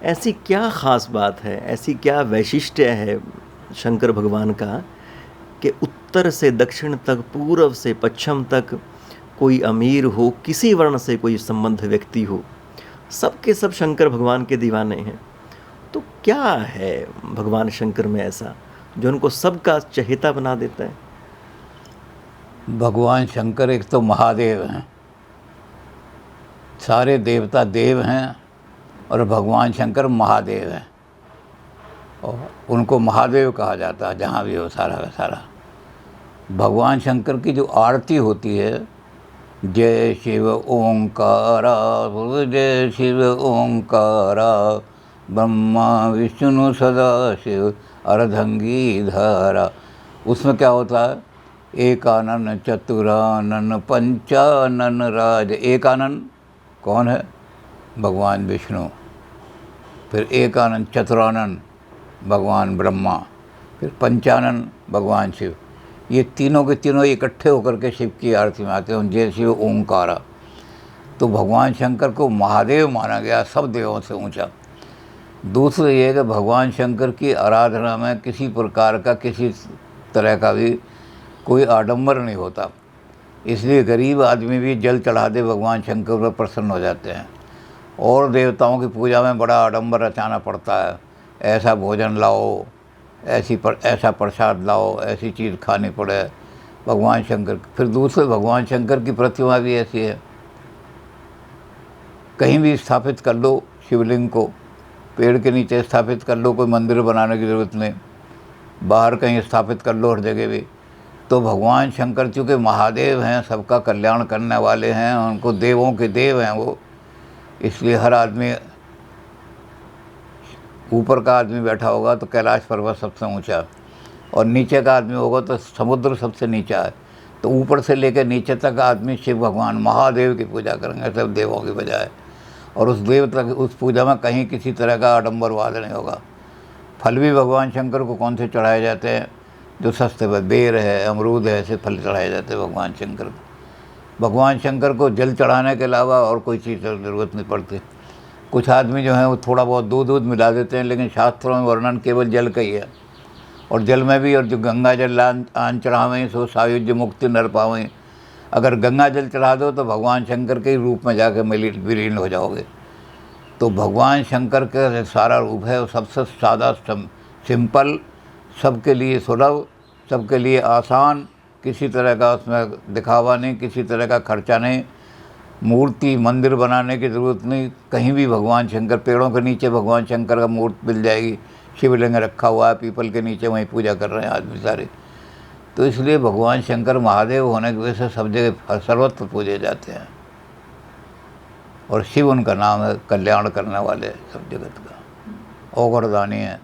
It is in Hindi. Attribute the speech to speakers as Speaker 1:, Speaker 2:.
Speaker 1: ऐसी क्या ख़ास बात है, ऐसी क्या वैशिष्ट्य है शंकर भगवान का कि उत्तर से दक्षिण तक, पूर्व से पश्चिम तक कोई अमीर हो, किसी वर्ण से कोई संबद्ध व्यक्ति हो, सब के सब शंकर भगवान के दीवाने हैं। तो क्या है भगवान शंकर में ऐसा जो उनको सबका चहेता बना देता है?
Speaker 2: भगवान शंकर एक तो महादेव हैं, सारे देवता देव हैं और भगवान शंकर महादेव हैं, और उनको महादेव कहा जाता है जहाँ भी हो सारा का सारा। भगवान शंकर की जो आरती होती है, जय शिव ओंकारा, जय शिव ओंकारा, ब्रह्मा विष्णु सदा शिव अर्धंगी धारा, उसमें क्या होता है, एकानन चतुरानन पंचानन राज। एकानन कौन है? भगवान विष्णु। फिर एकानन चतुरानन भगवान ब्रह्मा। फिर पंचानन भगवान शिव। ये तीनों के तीनों इकट्ठे होकर के शिव की आरती में आते हैं, जय शिव ओंकारा। तो भगवान शंकर को महादेव माना गया, सब देवों से ऊंचा। दूसरा ये है कि भगवान शंकर की आराधना में किसी प्रकार का, किसी तरह का भी कोई आडंबर नहीं होता, इसलिए गरीब आदमी भी जल चढ़ा दे भगवान शंकर पर प्रसन्न हो जाते हैं। और देवताओं की पूजा में बड़ा आडंबर रचाना पड़ता है, ऐसा भोजन लाओ, ऐसा प्रसाद लाओ, ऐसी चीज़ खानी पड़े भगवान शंकर। फिर दूसरे भगवान शंकर की प्रतिमा भी ऐसी है, कहीं भी स्थापित कर लो शिवलिंग को, पेड़ के नीचे स्थापित कर लो, कोई मंदिर बनाने की ज़रूरत नहीं, बाहर कहीं स्थापित कर लो हर जगह भी। तो भगवान शंकर चूँकि महादेव हैं, सबका कल्याण करने वाले हैं, उनको देवों के देव हैं वो, इसलिए हर आदमी, ऊपर का आदमी बैठा होगा तो कैलाश पर्वत सबसे ऊंचा, और नीचे का आदमी होगा तो समुद्र सबसे नीचा है। तो ऊपर से लेकर नीचे तक आदमी शिव भगवान महादेव की पूजा करेंगे, सब देवों की बजाय। और उस देव तक, उस पूजा में कहीं किसी तरह का आडंबरवाद नहीं होगा। फल भी भगवान शंकर को कौन से चढ़ाए जाते हैं? जो सस्ते पर बेर है, अमरूद है, ऐसे फल चढ़ाए जाते हैं भगवान शंकर को। भगवान शंकर को जल चढ़ाने के अलावा और कोई चीज़ की ज़रूरत नहीं पड़ती। कुछ आदमी जो हैं वो थोड़ा बहुत दूध मिला देते हैं, लेकिन शास्त्रों में वर्णन केवल जल का ही है। और जल में भी, और जो गंगा जल आन चढ़ावें सो सायुज्य मुक्ति नर पावें। अगर गंगा जल चढ़ा दो तो भगवान शंकर के ही रूप में जाकर विलीन हो जाओगे। तो भगवान शंकर का सारा रूप है वो सबसे सादा, सिंपल, सबके लिए सुलभ, सबके लिए आसान, किसी तरह का उसमें दिखावा नहीं, किसी तरह का खर्चा नहीं, मूर्ति मंदिर बनाने की ज़रूरत नहीं। कहीं भी भगवान शंकर, पेड़ों के नीचे भगवान शंकर का मूर्ति मिल जाएगी, शिवलिंग रखा हुआ है पीपल के नीचे, वहीं पूजा कर रहे हैं आदमी सारे। तो इसलिए भगवान शंकर महादेव होने की वजह से सब जगह सर्वत्र पूजे जाते हैं, और शिव उनका नाम है, कल्याण करने वाले सब जगत का, औगरदानी है।